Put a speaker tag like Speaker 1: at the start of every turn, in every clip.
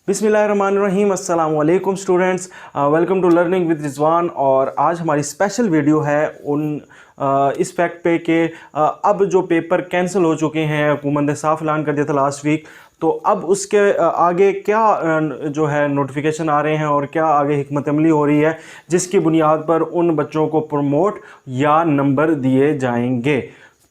Speaker 1: बिस्मिल्लाहिर्रहमानिर्रहीम अस्सलाम वालेकुम students, welcome to learning with Rizwan. और आज हमारी स्पेशल वीडियो है इस फैक्ट पे कि अब जो पेपर कैंसिल हो चुके हैं, हुकूमत ने साफ ऐलान कर दिया था लास्ट वीक, तो अब उसके आगे क्या जो है नोटिफिकेशन आ रहे हैं और क्या आगे हिकमत अमली हो रही है जिसकी बुनियाद पर उन बच्चों को प्रमोट या नंबर दिए जाएंगे।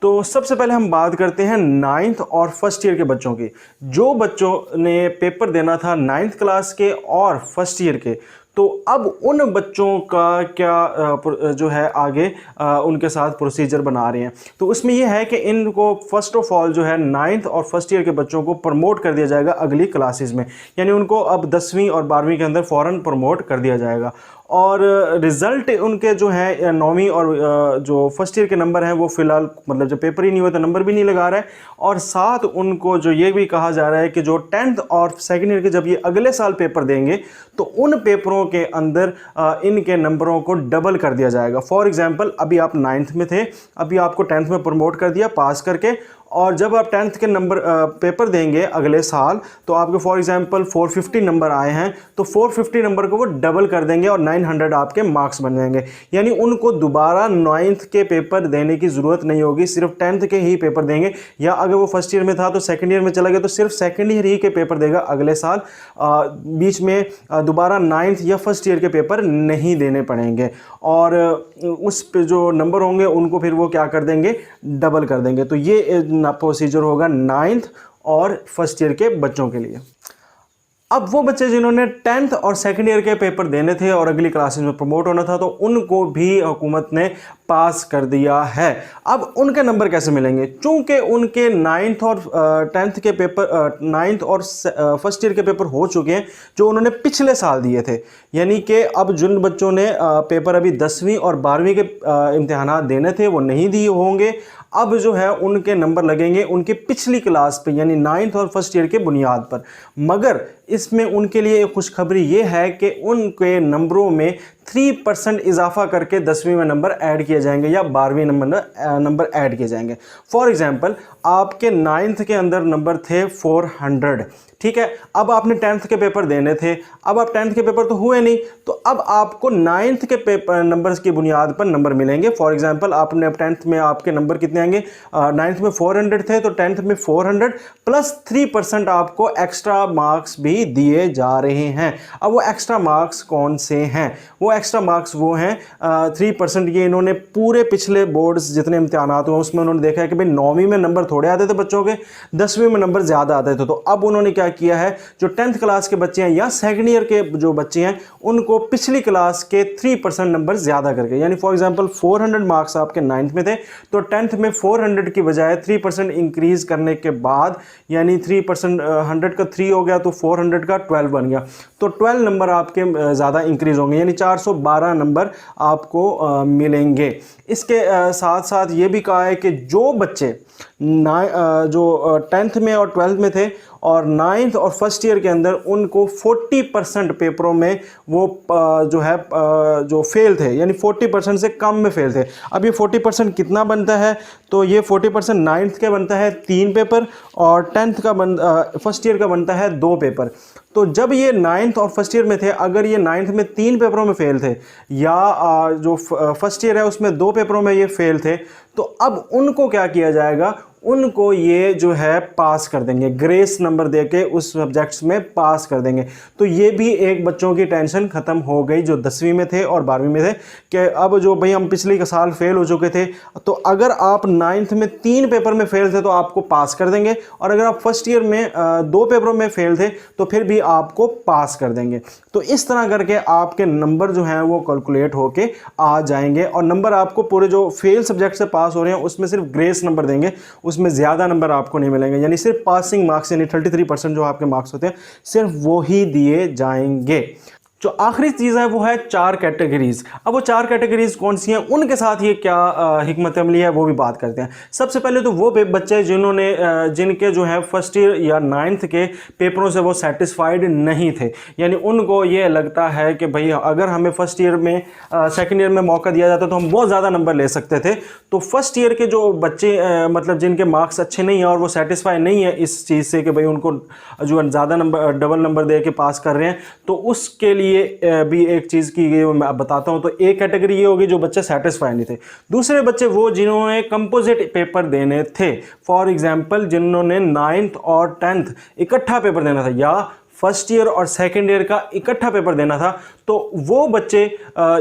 Speaker 1: तो सबसे पहले हम बात करते हैं नाइन्थ और फर्स्ट ईयर के बच्चों की। जो बच्चों ने पेपर देना था नाइन्थ क्लास के और फर्स्ट ईयर के, तो अब उन बच्चों का क्या जो है आगे उनके साथ प्रोसीजर बना रहे हैं। तो उसमें यह है कि इनको फर्स्ट ऑफ ऑल जो है नाइन्थ और फर्स्ट ईयर के बच्चों को प्रमोट कर दिया जाएगा अगली क्लासेस में, यानी उनको अब 10वीं और 12वीं के अंदर फ़ौरन प्रमोट कर दिया जाएगा। और रिज़ल्ट उनके जो है 9वीं और जो फर्स्ट ईयर के नंबर हैं वो फ़िलहाल मतलब जब पेपर ही नहीं हुआ तो नंबर भी नहीं लगा रहा है। और साथ उनको जो ये भी कहा जा रहा है कि जो 10th और सेकेंड ईयर के जब ये अगले साल पेपर देंगे तो उन पेपरों के अंदर इनके नंबरों को डबल कर दिया जाएगा। फॉर एग्जांपल, अभी आप 9th में थे, अभी आपको 10th में प्रमोट कर दिया पास करके, और जब आप 10th के नंबर पेपर देंगे अगले साल तो आपके फॉर एग्जांपल 450 नंबर आए हैं, तो 450 नंबर को वो डबल कर देंगे और 900 आपके मार्क्स बन जाएंगे। यानी उनको दोबारा 9th के पेपर देने की ज़रूरत नहीं होगी, सिर्फ 10th के ही पेपर देंगे। या अगर वो फर्स्ट ईयर में था तो सेकेंड ईयर में चला गया तो सिर्फ सेकेंड ईयर ही के पेपर देगा अगले साल, बीच में दोबारा 9th या फर्स्ट ईयर के पेपर नहीं देने पड़ेंगे। और उस पे जो नंबर होंगे उनको फिर वो क्या कर देंगे, डबल कर देंगे। तो ये प्रोसीजर होगा 9th और फर्स्ट ईयर के बच्चों के लिए। अब वो बच्चे जिन्होंने 10th और सेकेंड ईयर के पेपर देने थे और अगली क्लासेस में प्रमोट होना था, तो उनको भी हुकूमत ने पास कर दिया है। अब उनके नंबर कैसे मिलेंगे? चूंकि उनके 9th और 10th के पेपर 9th और फर्स्ट ईयर के पेपर हो चुके हैं जो उन्होंने पिछले साल दिए थे, यानी कि अब जिन बच्चों ने पेपर अभी 10वीं और 12वीं के इम्तिहान देने थे वो नहीं दिए होंगे, अब जो है उनके नंबर लगेंगे उनके पिछली क्लास पे, यानी 9th और फर्स्ट ईयर के बुनियाद पर। मगर इसमें उनके लिए एक खुशखबरी ये है कि उनके नंबरों में 3% इजाफा करके 10वीं में नंबर ऐड किए जाएंगे या 12वीं नंबर ऐड किए जाएंगे। फॉर एग्जांपल, आपके 9th के अंदर नंबर थे 400, ठीक है। अब आपने 10th के पेपर देने थे, अब आप 10th के पेपर तो हुए नहीं, तो अब आपको 9th के पेपर नंबर्स की बुनियाद पर नंबर मिलेंगे। फॉर एग्जांपल, आपने अब 10th में आपके नंबर कितने आएंगे, 9th में 400 थे तो 10th में 400 प्लस 3% आपको एक्स्ट्रा मार्क्स भी दिए जा रहे हैं। अब वो एक्स्ट्रा मार्क्स कौन से हैं? वो एक्स्ट्रा मार्क्स वो हैं 3%। ये इन्होंने पूरे पिछले बोर्ड्स जितने इम्तिहान हुए उसमें उन्होंने देखा है कि भाई 9वीं में नंबर थोड़े आते थे बच्चों के, 10वीं में नंबर ज़्यादा आते थे। तो अब उन्होंने क्या किया है, जो 10th क्लास के बच्चे हैं या सेकेंड ईयर के जो बच्चे हैं उनको पिछली क्लास के 3% नंबर ज़्यादा करके, यानी फॉर एग्जाम्पल 400 मार्क्स आपके 9th में थे तो 10th में 400 की बजाय 3% इंक्रीज करने के बाद, यानी 3% 100 का 3 हो गया तो 400 का 12 बन गया, तो 12 नंबर आपके ज़्यादा इंक्रीज होंगे, यानी 412 नंबर आपको मिलेंगे। इसके साथ साथ ये भी कहा है कि जो बच्चे जो 10th में और 12th में थे और 9th और फर्स्ट ईयर के अंदर उनको 40% पेपरों में वो जो है जो फेल थे, यानी 40% से कम में फेल थे। अब ये 40% कितना बनता है, तो ये 40% 9th के बनता है 3 पेपर और 10th का फर्स्ट ईयर का बनता है 2 पेपर। तो जब ये 9th और फर्स्ट ईयर में थे, अगर ये 9th में 3 पेपरों में फेल थे या जो फर्स्ट ईयर है उसमें 2 पेपरों में ये फेल थे, तो अब उनको क्या किया जाएगा, उनको ये जो है पास कर देंगे, ग्रेस नंबर देके उस सब्जेक्ट्स में पास कर देंगे। तो ये भी एक बच्चों की टेंशन ख़त्म हो गई जो 10वीं में थे और 12वीं में थे कि अब जो भाई हम पिछले साल फेल हो चुके थे, तो अगर आप 9th में 3 पेपर में फेल थे तो आपको पास कर देंगे, और अगर आप फर्स्ट ईयर में 2 पेपरों में फेल थे तो फिर भी आपको पास कर देंगे। तो इस तरह करके आपके नंबर जो हैं वो कैलकुलेट होके आ जाएंगे, और नंबर आपको पूरे जो फेल सब्जेक्ट से पास हो रहे हैं उसमें सिर्फ ग्रेस नंबर देंगे, उसमें ज़्यादा नंबर आपको नहीं मिलेंगे, यानी सिर्फ पासिंग मार्क्स यानी 33% जो आपके मार्क्स होते हैं सिर्फ वो ही दिए जाएंगे। जो आखिरी चीज़ है वो है 4 कैटेगरीज। अब वो 4 कैटेगरीज कौन सी हैं, उनके साथ ये क्या हिकमत अमली है वो भी बात करते हैं। सबसे पहले तो वो बच्चे जिन्होंने जिनके जो है फर्स्ट ईयर या 9th के पेपरों से वो सेटिस्फाइड नहीं थे, यानी उनको ये लगता है कि भाई अगर हमें फर्स्ट ईयर में सेकेंड ईयर में मौका दिया जाता तो हम बहुत ज़्यादा नंबर ले सकते थे। तो फर्स्ट ईयर के जो बच्चे मतलब जिनके मार्क्स अच्छे नहीं हैं और वो सेटिस्फाई नहीं है इस चीज़ से कि भाई उनको जो ज़्यादा नंबर डबल नंबर दे के पास कर रहे हैं, तो उसके लिए भी एक चीज़ की मैं बताता हूँ। तो एक कैटेगरी ये होगी जो बच्चे सेटिस्फाई नहीं थे। दूसरे बच्चे वो जिन्होंने कंपोजिट पेपर देने थे, फॉर एग्जांपल जिन्होंने 9th और 10th इकट्ठा पेपर देना था या फर्स्ट ईयर और सेकेंड ईयर का इकट्ठा पेपर देना था, तो वो बच्चे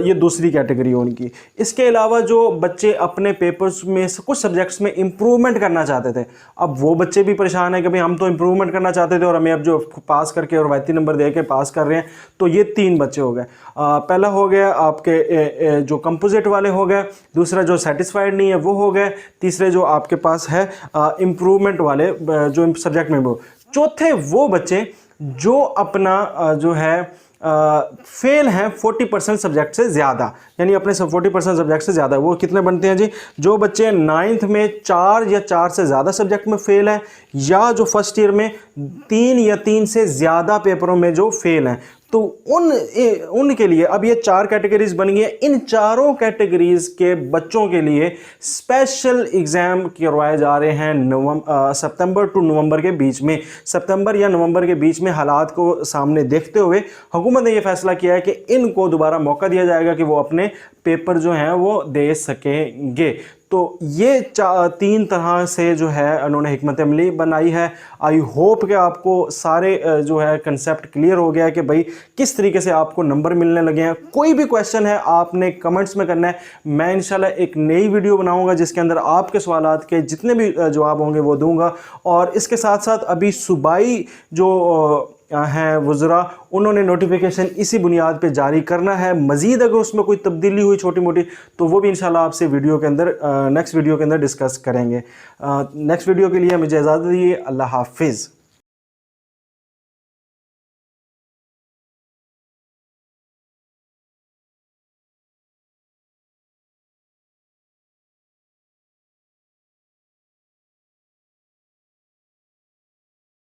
Speaker 1: ये दूसरी कैटेगरी है उनकी। इसके अलावा जो बच्चे अपने पेपर्स में कुछ सब्जेक्ट्स में इम्प्रूवमेंट करना चाहते थे, अब वो बच्चे भी परेशान है कि भाई हम तो इम्प्रूवमेंट करना चाहते थे और हमें अब जो पास करके और रवायती नंबर दे के पास कर रहे हैं। तो ये 3 बच्चे हो गए। पहला हो गया आपके जो कंपोजिट वाले हो गए, दूसरा जो सेटिस्फाइड नहीं है वो हो गए, तीसरे जो आपके पास है इम्प्रूवमेंट वाले जो सब्जेक्ट में वो, चौथे वो बच्चे जो अपना जो है फेल हैं 40% सब्जेक्ट से ज़्यादा, यानी अपने 40% सब्जेक्ट से ज़्यादा। वो कितने बनते हैं जी? जो बच्चे 9th में 4 या 4 से ज़्यादा सब्जेक्ट में फेल हैं, या जो फर्स्ट ईयर में 3 या 3 से ज़्यादा पेपरों में जो फेल हैं, तो उनके लिए अब ये 4 कैटेगरीज बन गई हैं। इन चारों कैटेगरीज के बच्चों के लिए स्पेशल एग्ज़ाम करवाए जा रहे हैं सितंबर टू नवंबर के बीच में। सितंबर या नवंबर के बीच में हालात को सामने देखते हुए हुकूमत ने यह फैसला किया है कि इनको दोबारा मौका दिया जाएगा कि वो अपने पेपर जो हैं वो दे सकेंगे। तो ये 3 तरह से जो है उन्होंने हिकमत अमली बनाई है। आई होप कि आपको सारे जो है कंसेप्ट क्लियर हो गया है कि भाई किस तरीके से आपको नंबर मिलने लगे हैं। कोई भी क्वेश्चन है आपने कमेंट्स में करना है, मैं इंशाल्लाह एक नई वीडियो बनाऊंगा जिसके अंदर आपके सवालात के जितने भी जवाब होंगे वो दूंगा। और इसके साथ साथ अभी सूबाई जो हैं वज़रा, उन्होंने नोटिफिकेशन इसी बुनियाद पे जारी करना है। मज़ीद अगर उसमें कोई तब्दीली हुई छोटी मोटी तो वो भी इंशाल्लाह आपसे वीडियो के अंदर नेक्स्ट वीडियो के अंदर डिस्कस करेंगे। नेक्स्ट वीडियो के लिए मुझे इजाज़त दीजिए। अल्लाह हाफिज़।